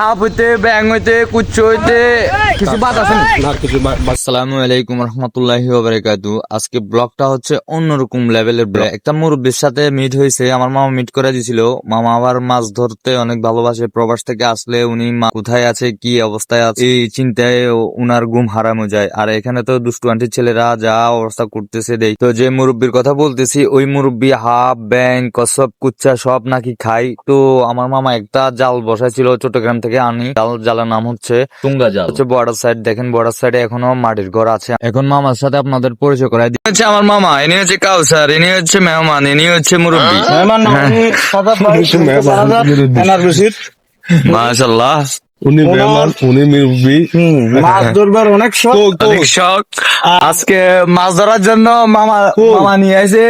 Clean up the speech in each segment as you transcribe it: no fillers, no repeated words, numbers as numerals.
Half হইতে ব্যাং হইতে কুচ্চো হইতে কিছু বাদ আছে না কিছু। আসসালামু আলাইকুম রহমতুল্লাহি ওয়া বারাকাতুহু। আজকে ব্লগটা হচ্ছে অন্যরকম লেভেলের ব্লগ। একটা মুরব্বির সাথে মিট হয়েছে, আমার মামা মিট করে দিছিল। মামা আবার মাছ ধরতে অনেক ভালোবাসে, প্রবাস থেকে আসলে উনি কোথায় আছে কি অবস্থায় আছে এই চিন্তায় উনার ঘুম হারাম হয়ে যায়। আর এখানে তো দুষ্টু আন্টির ছেলেরা যা অবস্থা করতেছে দেখ। তো যে মুরব্বির কথা বলতেছি ওই মুরব্বি হাফ ব্যাং কচ্ছপ কুচ্চা সব নাকি খাই। তো আমার মামা একটা জাল বসাইছিল চট্টগ্রাম থেকে আনি, জালের নাম হচ্ছে টুঙ্গা জাল, হচ্ছে বর্ডার সাইড। দেখেন বর্ডার সাইডে এখনো মাটির ঘর আছে। এখন মামার সাথে আপনাদের পরিচয় করাই দিই। হচ্ছে আমার মামা, ইনি হচ্ছে কাউসার, ইনি হচ্ছে মেহমান, ইনি হচ্ছে মুরব্বি। মাশাআল্লাহ, উনি মেহমান, উনি মুরব্বি। মাছ ধরবার অনেক শখ। আজকে মাছ ধরার জন্য মামা নিয়ে আসে,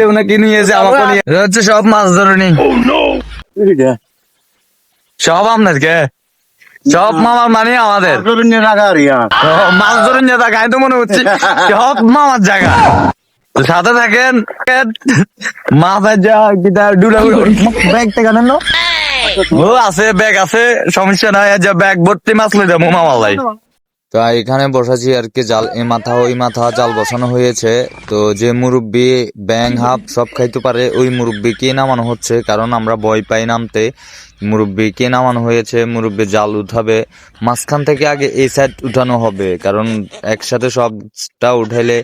ওনাকে নিয়ে এসে আমাকে নিয়ে হচ্ছে সব মাছ ধরনি। সব আপনাদেরকে সব মামার মানে আমাদের মাছ ধরুন জায়গায় তো মনে হচ্ছে সব মামার জায়গা। সাথে থাকেন মাছের যা ডুলা ব্যাগ থেকে নেন ও আছে, ব্যাগ আছে, সমস্যা নাই। যা ব্যাগ ভর্তি মাছ লই যাবো মামা লাই। তো এখানে বসাছি আর কি, জাল এ মাথা ওই মাথা জাল বসানো হয়েছে। তো যে মুরব্বি ব্যাং হাফ সব খাইতে পারে ওই মুরব্বিকে নামানো হচ্ছে, কারণ আমরা ভয় পাই নামতে। মুরব্বিকে নামানো হয়েছে, মুরব্বি জাল উঠাবে। মাঝখান থেকে আগে এই সাইড উঠানো হবে, কারণ একসাথে সবটা উঠাইলে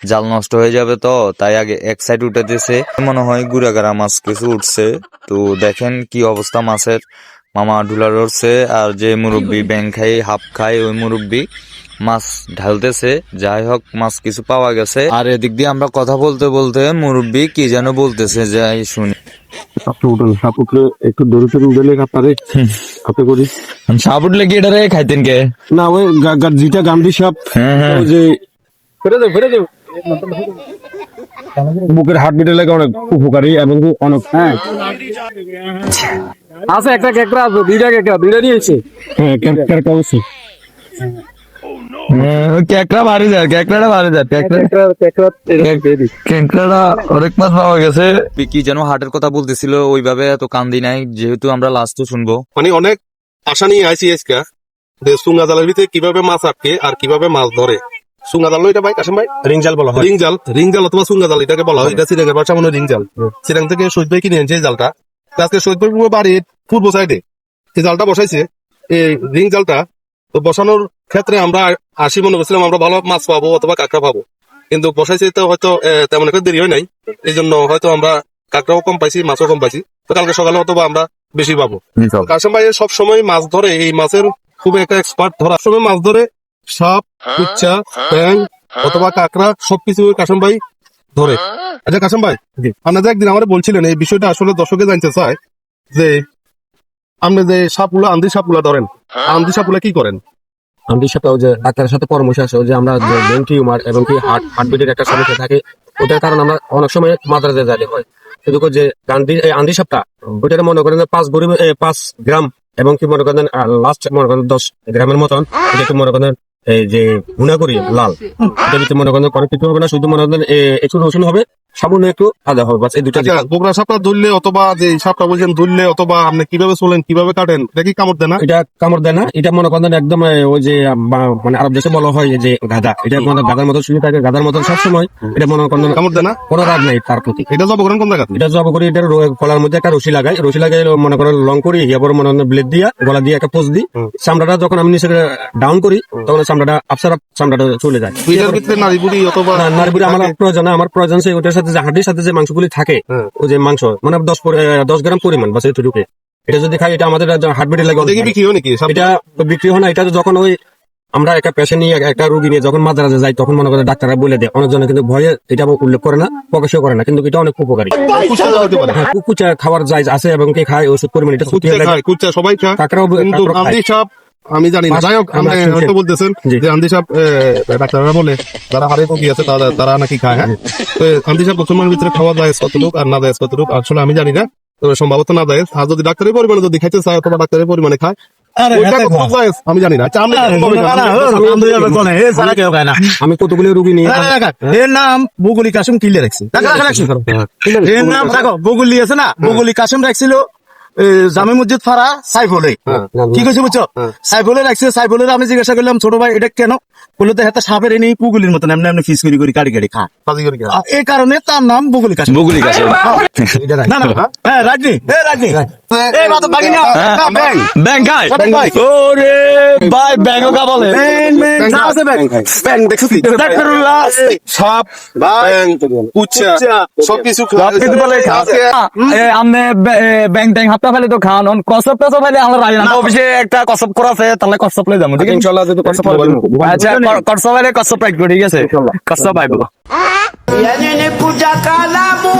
জাল নষ্ট হয়ে যাবে। তো তাই আগে এক সাইড উঠাতেছে। মনে হয় গুড়াগাড়া মাছ কিছু উঠছে। তো দেখেন কি অবস্থা মাছের। মামা ঢুলা ধরছে, আর যে মুরব্বি ব্যাং খাই হাফ খায় ওই মুরব্বি মাছ ঢালতেছে। যাই হোক, মাছ কিছু পাওয়া গেছে। আর এদিক দিয়ে আমরা কথা বলতে বলতে মুরব্বি কি যেন বলতেছে, যাই শুনি। সাপ উঠলে একটু দড়ি থেকে উঠলে আপনারে হাতে করি। সাপ উঠলে কি এটা খাইতেন কে? না ওই যেটা গান্ধী সাপ, ওই যে বুকের হার্ট বিটের লাগে অনেক উপকারী এবং অনেক আছে। একটা কেকড়া আছে, দুইটা নিয়েছে। হ্যাঁ ক্যারেক্টার অবশ্যই কেকড়া ভারী যায়, কেকড়াটা ভারী যায়, কেকড়াটা অনেক মাছ পাওয়া গেছে। কি যেন হাটের কথা বলতেছিল, ওইভাবে এত কান্দি নাই, যেহেতু আমরা লাস্টে শুনবো। মানে অনেক আশা নিয়ে আইসি আজকে যে সুঙ্গা জালের ভিতরে কিভাবে মাছ আটকে আর কিভাবে মাছ ধরে। সুঙ্গা জাল এটা ভাই কাসেম ভাই রিং জাল বলা হয়। রিং জাল অথবা সুঙ্গা জাল এটাকে বলা হয়। এটা সিরাঙ্গের ভাষা মনে রিং জাল। সিরাং থেকে শহীদ ভাই কিনে এনেছে এই জালটা। আজকে শহীদ ভাই বাড়ির পূর্ব সাইডে এই জালটা বসাইছে, এই রিং জালটা। তো বসানোর ক্ষেত্রে আমরা আসি মনে করছিলাম আমরা ভালো মাছ পাবো অথবা কাঁকড়া পাবো, কিন্তু বসাইছে তো হয়তো তেমন একটা দেরি হয় নাই। এই জন্য হয়তো আমরা কাঁকড়াও কম পাইছি, মাছও কম পাইছি। তো কালকে সকালে অথবা আমরা বেশি পাবো। কাসেম ভাই সব সময় মাছ ধরে, এই মাছের খুব একটা এক্সপার্ট। ধরা সময় মাছ ধরে সাপ, কুচ্চা, ব্যাং অথবা কাঁকড়া সবকিছু কাসেম ভাই ধরে। আচ্ছা কাসেম ভাই, আপনাদের একদিন আমার বলছিলেন এই বিষয়টা আসলে দর্শকে জানতে চায় যে আপনি যে সাপগুলা আন্দি সাপগুলা ধরেন, আন্দি সাপগুলা কি করেন? আমাদের সাথে ওই যে ডাক্তারের সাথে পরামর্শ আছে, ওই যে আমরা ব্রেন টিউমার এবং কি হার্টবিটের একটা সমস্যা থাকে, ওটার কারণে আমরা অনেক সময় মাদ্রাজে যাইতে হয়। কিন্তু যে আন্দি সাপটা ওইটা মনে করেন 5 গ্রাম এবং কি মনে করেন লাস্ট মনে করেন 10 গ্রামের মতন, এটা একটু মনে করেন এই যে গুণা করি লাল, এটা ভিতরে মনে করেন কোনো কিছু হবে না, শুধু মনে করেন একটু রসুন হবে, সামান্য একটু আদা হবে, বাস এই দুটা। গোবরা সাপটা ধরলে অথবা যে সাপটা বলছেন ধরলে অথবা আপনি কিভাবে চলেন কিভাবে কাটেন, এটা কি কামড় দেয় না? এটা কামড় দেয় না। এটা মনে করেন একদম ওই যে মানে আরব দেশে বলা হয় যে গাধা, এটা মানে গাধার মতো শুনে থাকে, গাধার মতো সবসময়। এটা মনে করেন কামড় দেয় না, কোনো রাগ নাই তার প্রতি। এটা জব করেন কোন জায়গা? এটা জব করি, এটার গলার মধ্যে একটা রশি লাগাই মনে করেন লং করি, এরপর মনে করেন ব্লেড দিয়া গলা দিয়ে একটা পোজ দিই। চামড়াটা যখন আমি নিচে ডাউন করি তখন চামড়াটা চামড়াটা চলে যায়। এটার ভিতরে নাড়িবুড়ি অথবা নাড়িবুড়ি আমার প্রয়োজন আছে। ওটার সাথে যে হাড়ির সাথে যে মাংসগুলি থাকে, ওই যে মাংস মানে 10 গ্রাম পরিমাণ বাস একটু ঢুকে, এটা যদি খাই এটা আমাদের হার্টবিটের লাগে বিক্রি হয় নাকি? এটা বিক্রি হয় না। এটা যখন ওই আমরা একটা পেশেন্ট নিয়ে একটা রোগী নিয়ে যখন মাদ্রাজে যাই তখন মনে করেন ডাক্তাররা বলে দেয়, অনেকজনে কিন্তু ভয়ে এটা উল্লেখ করে না, প্রকাশও করে না, কিন্তু এটা অনেক উপকারী। কুচা খাওয়ার যায় আছে এবং কে খায় ওষুধ পরিমাণ এটা কুচা সবাই খায়, কাঁকড়াও। কিন্তু আন্দি সাপ আমি জানি না। যাই হোক, হয়তো বলতেছেন যে আন্দি সাপ ডাক্তাররা বলে যারা হাড়ে রোগী আছে তারা নাকি খায়। হ্যাঁ, তো আন্দি সাপ মুসলমানের ভিতরে খাওয়া যায় কতটুক আর না যায় কতটুক আসলে আমি জানি না, তবে সম্ভবত না যায়। আর যদি ডাক্তারের পরিমাণে যদি খাইতে চায় অথবা ডাক্তারের পরিমাণে খায় আমি জানি না। আমি কতগুলো রোগী নিয়ে এর নাম বগুলি কাসেম কিলে রাখছি। এর নাম দেখো বগুলি আছে না, বগুলি কাসেম রাখছিল জামে মসজিদ ফাড়া সাইফুলে কি কইছে বুঝছো সাইফুলে রাখছে সাইফুলের আমি জিজ্ঞাসা করলাম ছোট ভাই এটা কেন বললো তো হাতে সাপের এনে পুগুলির মতন এমনি এমনি ফিস করি গাড়ি গাড়ি খা ফাজি করে গেল। এই কারণে তার নাম বগুলি কাশিম বগুলি কাশিম না না হ্যাঁ রাজনি এই বাত বাকি না ব্যাং ব্যাং খায় ভাই ওরে ভাই ব্যাংও কা বলে যা আছে ব্যাং ব্যাং দেখছিস আস্তাগফিরুল্লাহ। সাপ ব্যাং উচ্চা সবকিছু কিন্তু বলে আমনে ব্যাং ট্যাং হাতটা ফেলে তো খান কসব টসব ফেলে আমরা রাজি না অফিসে একটা কসব করা আছে তাহলে কসব লই যাবো ঠিক আছে ইনশাআল্লাহ যদি কষ্ট পারবেন আচ্ছা কসব ফেলে কসব পাইব ঠিক আছে কসব পাইব Viene puja kalamu